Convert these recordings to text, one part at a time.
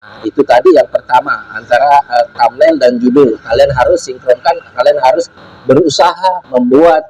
Nah, itu tadi yang pertama, antara thumbnail dan judul. Kalian harus sinkronkan, kalian harus berusaha membuat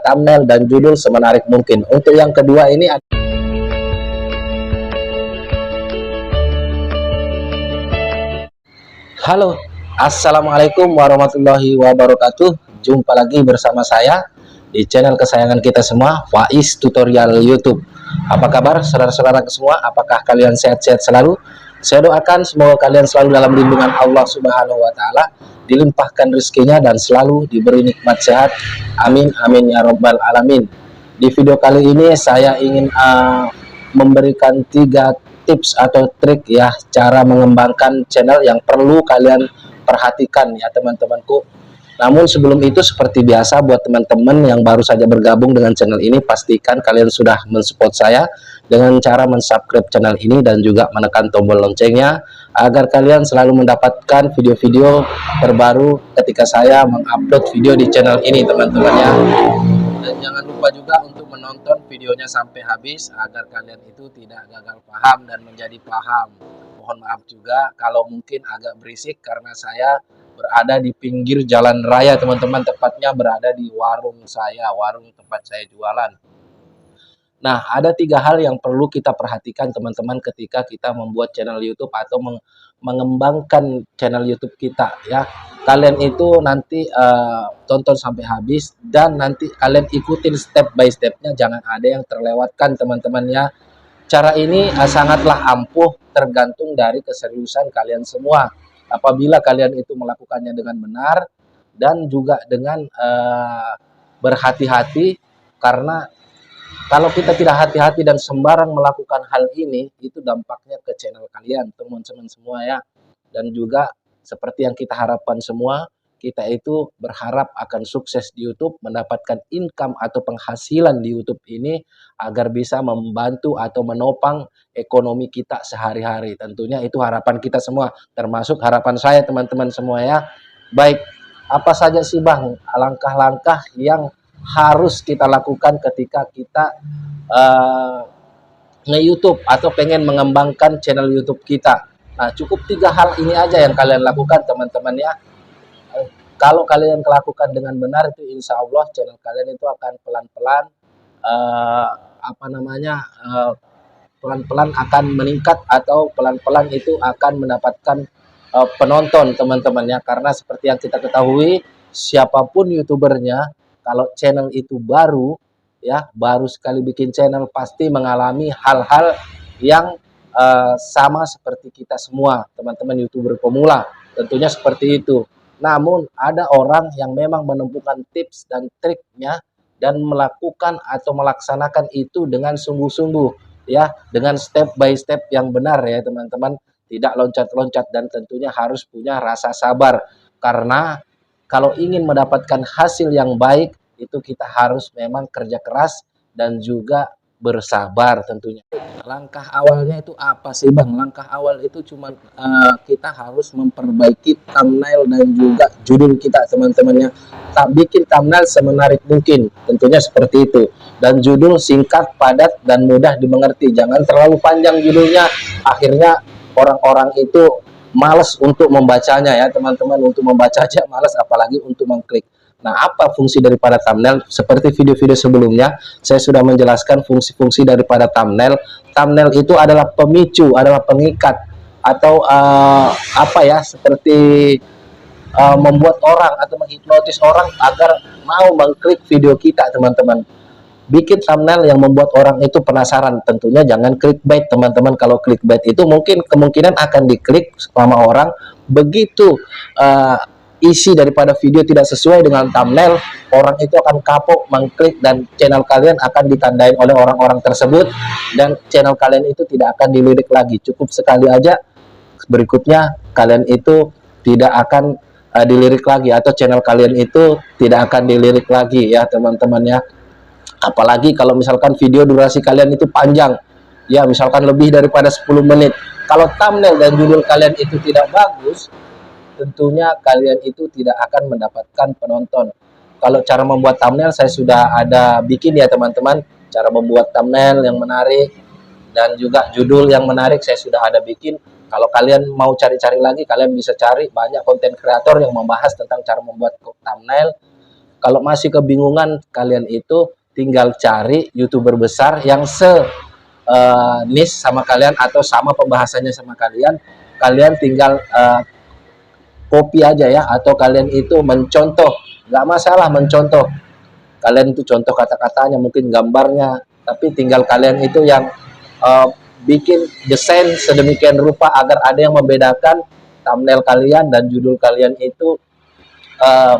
thumbnail dan judul semenarik mungkin. Untuk yang kedua ini, halo, assalamualaikum warahmatullahi wabarakatuh. Jumpa lagi bersama saya di channel kesayangan kita semua, Faiz Tutorial YouTube. Apa kabar saudara-saudara semua? Apakah kalian sehat-sehat selalu? Saya doakan semoga kalian selalu dalam lindungan Allah Subhanahu wa Ta'ala, dilimpahkan rezekinya dan selalu diberi nikmat sehat. Amin amin ya robbal alamin. Di video kali ini saya ingin memberikan 3 tips atau trik ya, cara mengembangkan channel yang perlu kalian perhatikan ya teman-temanku. Namun sebelum itu, seperti biasa, buat teman-teman yang baru saja bergabung dengan channel ini, pastikan kalian sudah mensupport saya dengan cara mensubscribe channel ini dan juga menekan tombol loncengnya, agar kalian selalu mendapatkan video-video terbaru ketika saya mengupload video di channel ini teman-teman ya. Dan jangan lupa juga untuk menonton videonya sampai habis agar kalian itu tidak gagal paham dan menjadi paham. Mohon maaf juga kalau mungkin agak berisik karena saya berada di pinggir jalan raya teman-teman, tepatnya berada di warung saya, warung tempat saya jualan. Nah, ada 3 hal yang perlu kita perhatikan teman-teman ketika kita membuat channel YouTube atau mengembangkan channel YouTube kita ya. Kalian itu nanti tonton sampai habis dan nanti kalian ikutin step by stepnya, jangan ada yang terlewatkan teman-teman ya. Cara ini sangatlah ampuh, tergantung dari keseriusan kalian semua. Apabila kalian itu melakukannya dengan benar dan juga dengan berhati-hati, karena kalau kita tidak hati-hati dan sembarang melakukan hal ini, itu dampaknya ke channel kalian teman-teman semua ya. Dan juga seperti yang kita harapkan semua, kita itu berharap akan sukses di YouTube, mendapatkan income atau penghasilan di YouTube ini agar bisa membantu atau menopang ekonomi kita sehari-hari. Tentunya itu harapan kita semua, termasuk harapan saya teman-teman semua ya. Baik, apa saja sih Bang langkah-langkah yang harus kita lakukan ketika kita nge-YouTube atau pengen mengembangkan channel YouTube kita? Nah, cukup 3 hal ini aja yang kalian lakukan teman-teman ya. Kalau kalian lakukan dengan benar, itu insya Allah channel kalian itu akan pelan-pelan pelan-pelan akan meningkat, atau pelan-pelan itu akan mendapatkan penonton teman-teman ya. Karena seperti yang kita ketahui, siapapun youtubernya, kalau channel itu baru ya, baru sekali bikin channel, pasti mengalami hal-hal yang sama seperti kita semua teman-teman youtuber pemula, tentunya seperti itu. Namun ada orang yang memang menemukan tips dan triknya dan melakukan atau melaksanakan itu dengan sungguh-sungguh ya, dengan step by step yang benar ya teman-teman, tidak loncat-loncat, dan tentunya harus punya rasa sabar. Karena kalau ingin mendapatkan hasil yang baik, itu kita harus memang kerja keras dan juga bersabar tentunya. Langkah awalnya itu apa sih Bang? Langkah awal itu cuma kita harus memperbaiki thumbnail dan juga judul kita teman-temannya. Tak bikin thumbnail semenarik mungkin, tentunya seperti itu. Dan judul singkat, padat, dan mudah dimengerti. Jangan terlalu panjang judulnya, akhirnya orang-orang itu males untuk membacanya ya teman-teman. Untuk membaca aja males, apalagi untuk mengklik. Nah, apa fungsi daripada thumbnail? Seperti video-video sebelumnya, saya sudah menjelaskan fungsi-fungsi daripada thumbnail. Thumbnail itu adalah pemicu, adalah pengikat, atau apa ya, seperti membuat orang atau menghipnotis orang agar mau mengklik video kita teman-teman. Bikin thumbnail yang membuat orang itu penasaran. Tentunya jangan clickbait teman-teman. Kalau clickbait itu mungkin kemungkinan akan diklik sama orang. Begitu isi daripada video tidak sesuai dengan thumbnail, orang itu akan kapok mengklik dan channel kalian akan ditandain oleh orang-orang tersebut, dan channel kalian itu tidak akan dilirik lagi. Cukup sekali aja, berikutnya kalian itu tidak akan dilirik lagi, atau channel kalian itu tidak akan dilirik lagi ya teman-teman ya. Apalagi kalau misalkan video durasi kalian itu panjang ya, misalkan lebih daripada 10 menit. Kalau thumbnail dan judul kalian itu tidak bagus, tentunya kalian itu tidak akan mendapatkan penonton. Kalau cara membuat thumbnail saya sudah ada bikin ya teman-teman. Cara membuat thumbnail yang menarik dan juga judul yang menarik saya sudah ada bikin. Kalau kalian mau cari-cari lagi, kalian bisa cari banyak konten kreator yang membahas tentang cara membuat thumbnail. Kalau masih kebingungan, kalian itu tinggal cari YouTuber besar yang niche sama kalian atau sama pembahasannya sama kalian. Kalian tinggal copy aja ya, atau kalian itu mencontoh, nggak masalah mencontoh. Kalian itu contoh kata-katanya, mungkin gambarnya, tapi tinggal kalian itu yang bikin desain sedemikian rupa agar ada yang membedakan thumbnail kalian dan judul kalian itu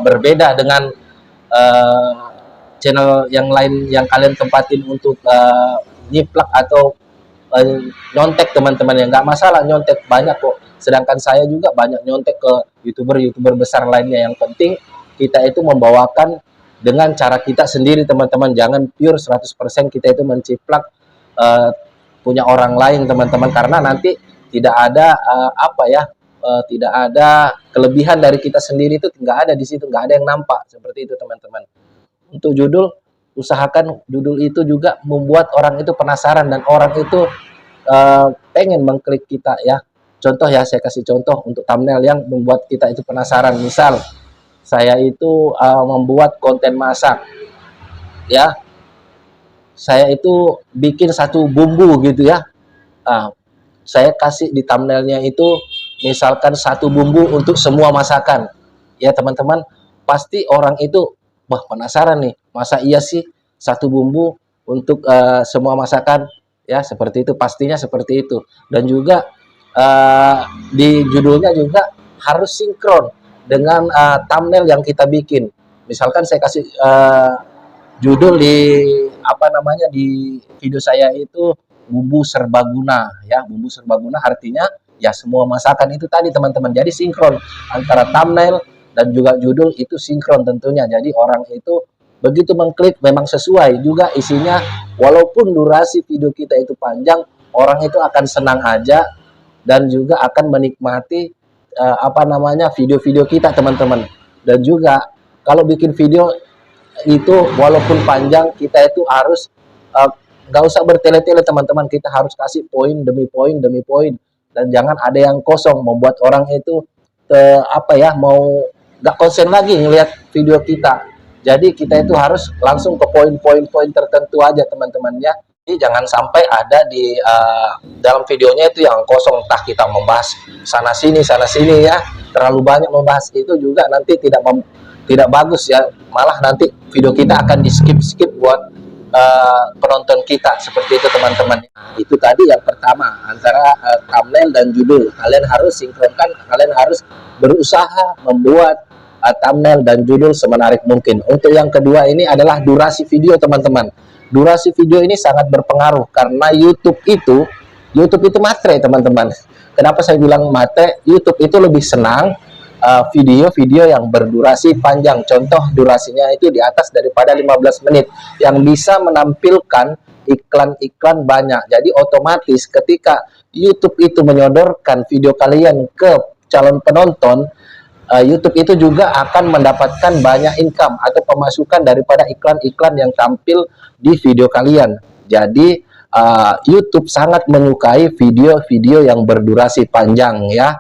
berbeda dengan channel yang lain yang kalian tempatin untuk nyiplak atau nyontek teman-teman. Ya nggak masalah nyontek, banyak kok, sedangkan saya juga banyak nyontek ke youtuber besar lainnya. Yang penting kita itu membawakan dengan cara kita sendiri teman-teman, jangan pure 100% kita itu menciplak punya orang lain teman-teman, karena nanti tidak ada tidak ada kelebihan dari kita sendiri, itu nggak ada di situ, nggak ada yang nampak seperti itu teman-teman. Untuk judul, usahakan judul itu juga membuat orang itu penasaran dan orang itu pengen mengklik kita ya. Contoh ya, saya kasih contoh untuk thumbnail yang membuat kita itu penasaran. Misal saya itu membuat konten masak ya, saya itu bikin satu bumbu gitu ya, saya kasih di thumbnailnya itu misalkan satu bumbu untuk semua masakan ya teman-teman, pasti orang itu wah penasaran nih, masa iya sih satu bumbu untuk semua masakan ya, seperti itu, pastinya seperti itu. Dan juga di judulnya juga harus sinkron dengan thumbnail yang kita bikin. Misalkan saya kasih judul di di video saya itu bumbu serbaguna ya, bumbu serbaguna artinya ya semua masakan itu tadi teman-teman. Jadi sinkron antara thumbnail dan juga judul itu sinkron tentunya. Jadi orang itu begitu mengklik memang sesuai juga isinya, walaupun durasi video kita itu panjang, orang itu akan senang aja dan juga akan menikmati video-video kita teman-teman. Dan juga kalau bikin video itu walaupun panjang, kita itu harus nggak usah bertele-tele teman-teman, kita harus kasih poin demi poin demi poin, dan jangan ada yang kosong membuat orang itu mau nggak konsen lagi ngelihat video kita. Jadi kita itu harus langsung ke poin-poin tertentu aja teman-teman ya. Jadi jangan sampai ada di dalam videonya itu yang kosong, entah kita membahas sana sini ya, terlalu banyak membahas itu juga nanti tidak bagus ya, malah nanti video kita akan di skip buat penonton kita, seperti itu teman-teman. Itu tadi yang pertama, antara thumbnail dan judul kalian harus sinkronkan, kalian harus berusaha membuat thumbnail dan judul semenarik mungkin. Untuk yang kedua ini adalah durasi video teman-teman. Durasi video ini sangat berpengaruh karena YouTube itu matre teman-teman. Kenapa saya bilang matre? YouTube itu lebih senang video-video yang berdurasi panjang. Contoh durasinya itu di atas daripada 15 menit yang bisa menampilkan iklan-iklan banyak. Jadi otomatis ketika YouTube itu menyodorkan video kalian ke calon penonton, YouTube itu juga akan mendapatkan banyak income atau pemasukan daripada iklan-iklan yang tampil di video kalian. Jadi YouTube sangat menyukai video-video yang berdurasi panjang ya.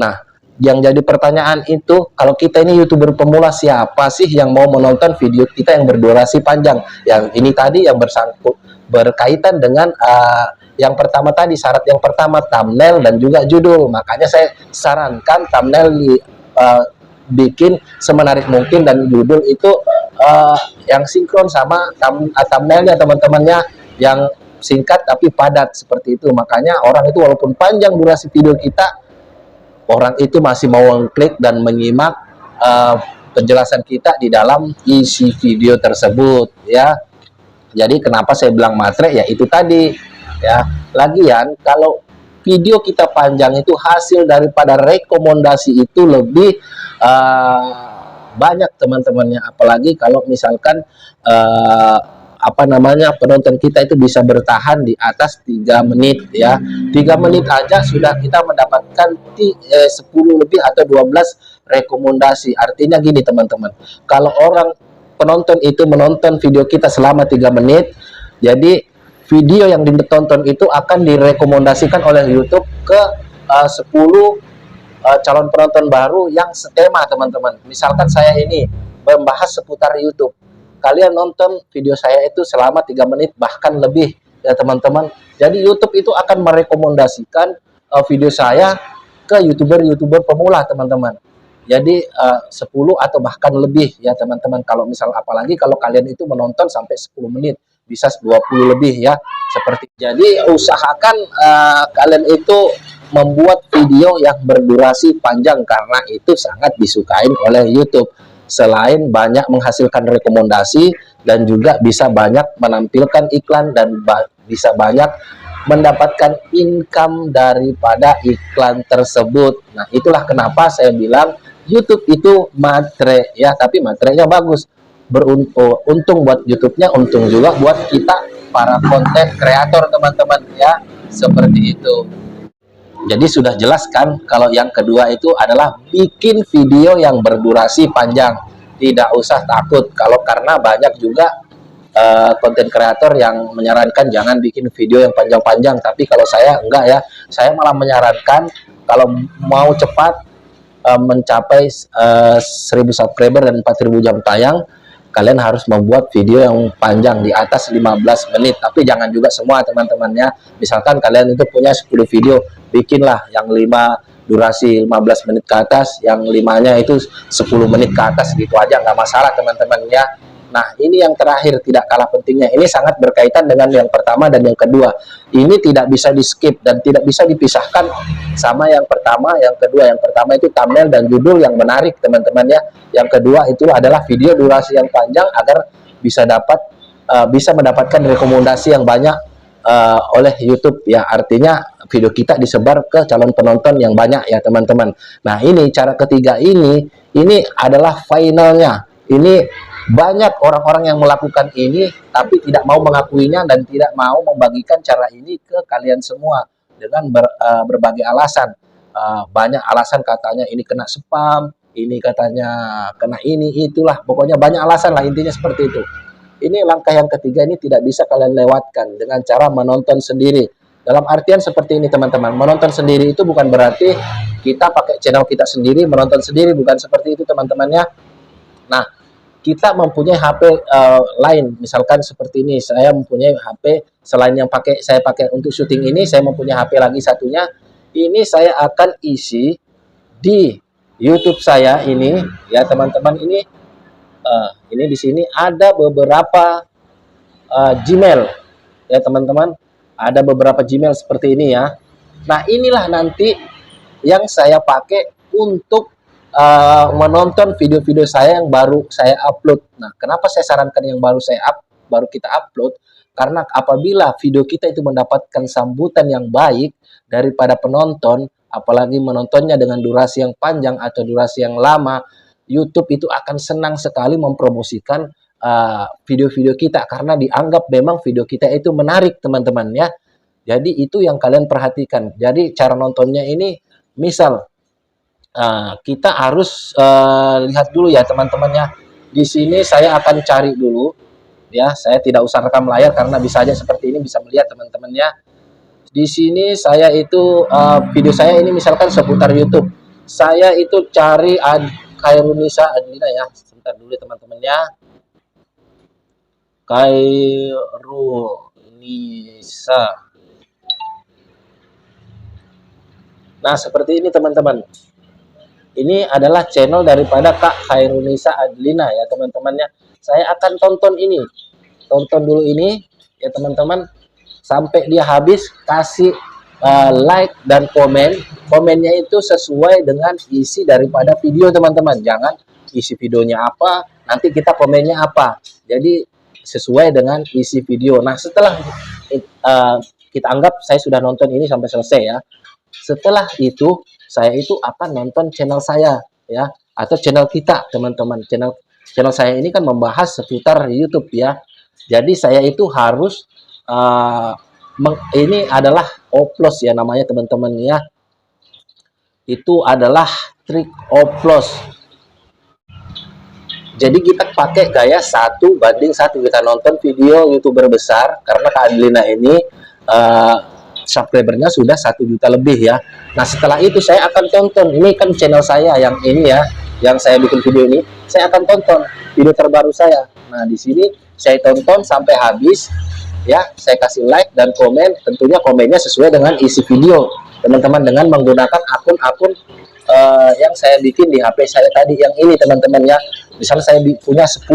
Nah, yang jadi pertanyaan itu, kalau kita ini YouTuber pemula, siapa sih yang mau menonton video kita yang berdurasi panjang? Yang ini tadi yang berkaitan dengan yang pertama tadi, syarat yang pertama thumbnail dan juga judul. Makanya saya sarankan thumbnail bikin semenarik mungkin, dan judul itu yang sinkron sama thumbnailnya teman-temannya, yang singkat tapi padat seperti itu. Makanya orang itu walaupun panjang durasi video kita, orang itu masih mau klik dan menyimak penjelasan kita di dalam isi video tersebut ya. Jadi kenapa saya bilang matre ya itu tadi ya. Lagian kalau video kita panjang itu hasil daripada rekomendasi itu lebih banyak teman-temannya, apalagi kalau misalkan penonton kita itu bisa bertahan di atas 3 menit ya. 3 menit aja sudah kita mendapatkan 10 lebih atau 12 rekomendasi. Artinya gini teman-teman, kalau orang penonton itu menonton video kita selama 3 menit, jadi video yang ditonton itu akan direkomendasikan oleh YouTube ke 10 calon penonton baru yang setema teman-teman. Misalkan saya ini membahas seputar YouTube, kalian nonton video saya itu selama 3 menit bahkan lebih ya teman-teman. Jadi YouTube itu akan merekomendasikan video saya ke youtuber-youtuber pemula teman-teman. Jadi 10 atau bahkan lebih ya teman-teman. Kalau misal apalagi kalau kalian itu menonton sampai 10 menit, bisa 20 lebih ya seperti. Jadi usahakan kalian itu membuat video yang berdurasi panjang karena itu sangat disukain oleh YouTube. Selain banyak menghasilkan rekomendasi dan juga bisa banyak menampilkan iklan dan bisa banyak mendapatkan income daripada iklan tersebut. Nah, itulah kenapa saya bilang YouTube itu matre ya, tapi matrenya bagus. Untung buat YouTube-nya, untung juga buat kita para konten kreator teman-teman ya, seperti itu. Jadi sudah jelas kan kalau yang kedua itu adalah bikin video yang berdurasi panjang. Tidak usah takut kalau karena banyak juga konten kreator yang menyarankan jangan bikin video yang panjang-panjang. Tapi kalau saya enggak ya, saya malah menyarankan kalau mau cepat mencapai 1000 subscriber dan 4000 jam tayang, kalian harus membuat video yang panjang di atas 15 menit. Tapi jangan juga semua teman-temannya. Misalkan kalian itu punya 10 video, bikinlah yang 5 durasi 15 menit ke atas, yang 5-nya itu 10 menit ke atas, gitu aja nggak masalah teman-temannya. Nah, ini yang terakhir tidak kalah pentingnya. Ini sangat berkaitan dengan yang pertama dan yang kedua. Ini tidak bisa di skip dan tidak bisa dipisahkan sama yang pertama, yang kedua. Yang pertama itu thumbnail dan judul yang menarik teman-teman ya. Yang kedua itu adalah video durasi yang panjang agar bisa mendapatkan rekomendasi yang banyak oleh YouTube ya. Artinya video kita disebar ke calon penonton yang banyak ya teman-teman. Nah, ini cara ketiga ini adalah finalnya. Ini banyak orang-orang yang melakukan ini tapi tidak mau mengakuinya dan tidak mau membagikan cara ini ke kalian semua dengan berbagai alasan. Banyak alasan, katanya ini kena spam, ini katanya kena ini, itulah. Pokoknya banyak alasan lah, intinya seperti itu. Ini langkah yang ketiga, ini tidak bisa kalian lewatkan dengan cara menonton sendiri. Dalam artian seperti ini teman-teman, menonton sendiri itu bukan berarti kita pakai channel kita sendiri, menonton sendiri, bukan seperti itu teman-temannya. Nah, kita mempunyai HP lain, misalkan seperti ini, saya mempunyai HP selain yang saya pakai untuk syuting ini, saya mempunyai HP lagi satunya. Ini saya akan isi di YouTube saya ini, ya teman-teman. Ini di sini ada beberapa Gmail, ya teman-teman. Ada beberapa Gmail seperti ini ya. Nah, inilah nanti yang saya pakai untuk menonton video-video saya yang baru saya upload. Nah, kenapa saya sarankan yang baru kita upload? Karena apabila video kita itu mendapatkan sambutan yang baik daripada penonton, apalagi menontonnya dengan durasi yang panjang atau durasi yang lama, YouTube itu akan senang sekali mempromosikan video-video kita karena dianggap memang video kita itu menarik teman-teman ya. Jadi itu yang kalian perhatikan. Jadi cara nontonnya ini, misal kita harus lihat dulu ya teman-temannya. Di sini saya akan cari dulu ya. Saya tidak usah rekam layar karena bisa aja seperti ini, bisa melihat teman-temannya. Di sini saya itu video saya ini misalkan seputar YouTube. Saya itu cari Khairunisa Adlina ya. Sebentar dulu teman-temannya. Khairunisa. Nah, seperti ini teman-teman. Ini adalah channel daripada Kak Khairunisa Adlina ya teman-temannya. Saya akan tonton ini. Tonton dulu ini ya teman-teman. Sampai dia habis, kasih like dan komen. Komennya itu sesuai dengan isi daripada video teman-teman. Jangan isi videonya apa, nanti kita komennya apa. Jadi sesuai dengan isi video. Nah, setelah kita anggap saya sudah nonton ini sampai selesai ya. Setelah itu saya itu akan nonton channel saya ya, atau channel kita teman-teman. Channel saya ini kan membahas seputar YouTube ya. Jadi saya itu harus ini adalah oplos ya namanya teman-teman ya. Itu adalah trik oplos. Jadi kita pakai gaya 1:1. Kita nonton video YouTuber besar karena Kak Adlina ini subscribernya sudah 1 juta lebih ya. Nah setelah itu saya akan tonton, ini kan channel saya yang ini ya, yang saya bikin video ini, saya akan tonton video terbaru saya. Nah di sini saya tonton sampai habis ya, saya kasih like dan komen, tentunya komennya sesuai dengan isi video teman-teman, dengan menggunakan akun-akun yang saya bikin di HP saya tadi yang ini teman-teman ya. Misalnya saya punya 10,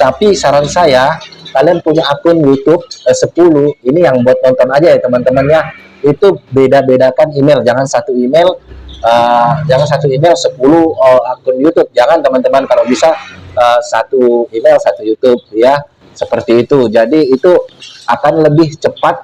tapi saran saya kalian punya akun YouTube 10, ini yang buat nonton aja ya teman-teman ya. Itu beda-bedakan email, jangan satu email 10 akun YouTube, jangan teman-teman. Kalau bisa satu email satu YouTube ya, seperti itu. Jadi itu akan lebih cepat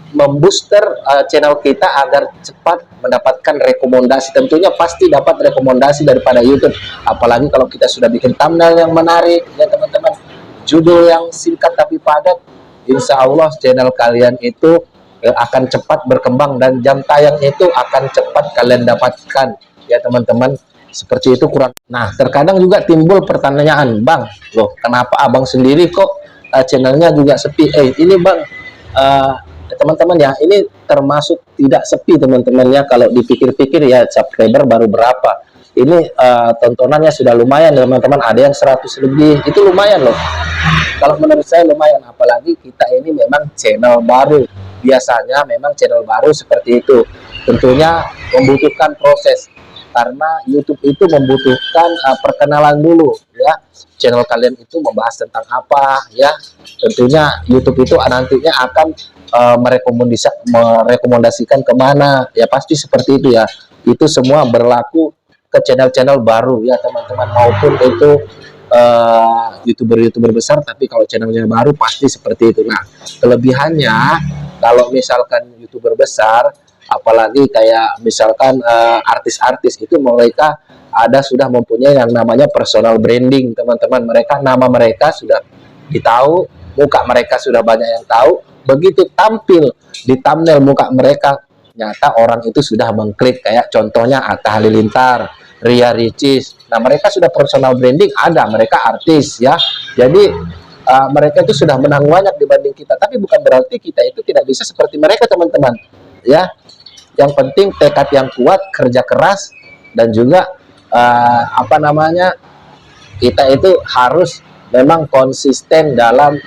membooster channel kita agar cepat mendapatkan rekomendasi. Tentunya pasti dapat rekomendasi daripada YouTube, apalagi kalau kita sudah bikin thumbnail yang menarik ya teman-teman, judul yang singkat tapi padat, insya Allah channel kalian itu akan cepat berkembang dan jam tayang itu akan cepat kalian dapatkan ya teman-teman. Seperti itu kurang. Nah terkadang juga timbul pertanyaan, bang, loh kenapa abang sendiri kok channelnya juga sepi? Ini bang, teman-teman ya, ini termasuk tidak sepi teman-teman ya. Kalau dipikir-pikir ya, subscriber baru berapa, ini tontonannya sudah lumayan teman-teman, ada yang 100 lebih, itu lumayan loh. Kalau menurut saya lumayan, apalagi kita ini memang channel baru. Biasanya memang channel baru seperti itu tentunya membutuhkan proses, karena YouTube itu membutuhkan perkenalan dulu ya. Channel kalian itu membahas tentang apa ya, tentunya YouTube itu nantinya akan merekomendasikan kemana ya, pasti seperti itu ya. Itu semua berlaku ke channel-channel baru ya teman-teman, maupun itu YouTuber-YouTuber besar, tapi kalau channelnya baru pasti seperti itu. Nah kelebihannya kalau misalkan YouTuber besar, apalagi kayak misalkan artis-artis itu, mereka sudah mempunyai yang namanya personal branding teman-teman. Mereka, nama mereka sudah ditahu, muka mereka sudah banyak yang tahu. Begitu tampil di thumbnail muka mereka, nyata orang itu sudah mengklik. Kayak contohnya Atta Halilintar, Ria Ricis. Nah mereka sudah personal branding, mereka artis ya. Jadi mereka itu sudah menang banyak dibanding kita, tapi bukan berarti kita itu tidak bisa seperti mereka teman-teman ya. Yang penting tekad yang kuat, kerja keras, dan juga kita itu harus memang konsisten dalam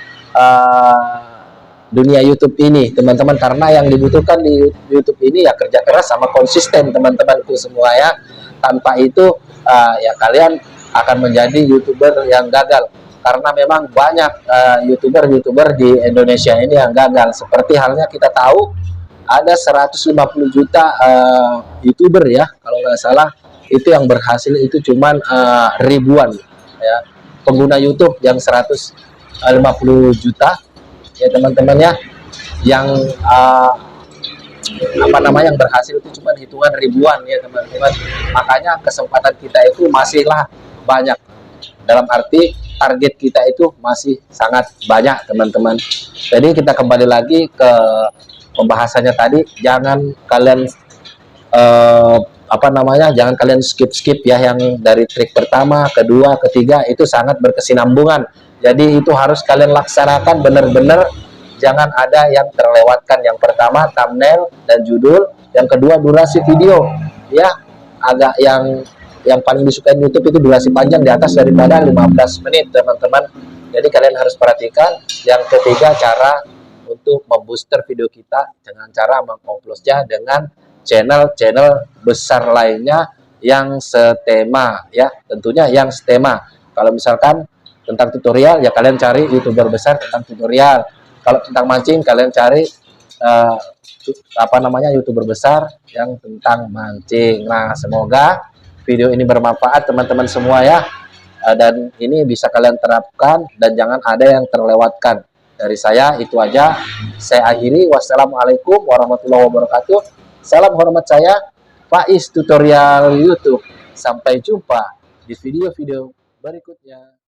dunia YouTube ini teman-teman, karena yang dibutuhkan di YouTube ini ya kerja keras sama konsisten teman-teman, itu semua ya. Tanpa itu ya kalian akan menjadi YouTuber yang gagal, karena memang banyak YouTuber di Indonesia ini yang gagal. Seperti halnya kita tahu ada 150 juta YouTuber ya, kalau nggak salah itu yang berhasil itu cuman ribuan ya. Pengguna YouTube yang 150 juta ya teman-teman ya, yang yang berhasil itu cuma hitungan ribuan ya teman-teman. Makanya kesempatan kita itu masihlah banyak, dalam arti target kita itu masih sangat banyak teman-teman. Jadi kita kembali lagi ke pembahasannya tadi, jangan kalian jangan kalian skip ya, yang dari trik pertama, kedua, ketiga itu sangat berkesinambungan. Jadi itu harus kalian laksanakan benar-benar, jangan ada yang terlewatkan. Yang pertama thumbnail dan judul, yang kedua durasi video ya, agak yang paling disukai YouTube itu durasi panjang di atas daripada 15 menit teman-teman. Jadi kalian harus perhatikan. Yang ketiga, cara untuk membooster video kita dengan cara menguploadnya dengan channel-channel besar lainnya yang setema ya, tentunya yang setema. Kalau misalkan tentang tutorial ya kalian cari YouTuber besar tentang tutorial. Kalau tentang mancing kalian cari YouTuber besar yang tentang mancing. Nah semoga video ini bermanfaat teman-teman semua ya, dan ini bisa kalian terapkan dan jangan ada yang terlewatkan. Dari saya itu aja, saya akhiri. Wassalamualaikum warahmatullahi wabarakatuh. Salam hormat saya, Faiz Tutorial YouTube. Sampai jumpa di video-video berikutnya.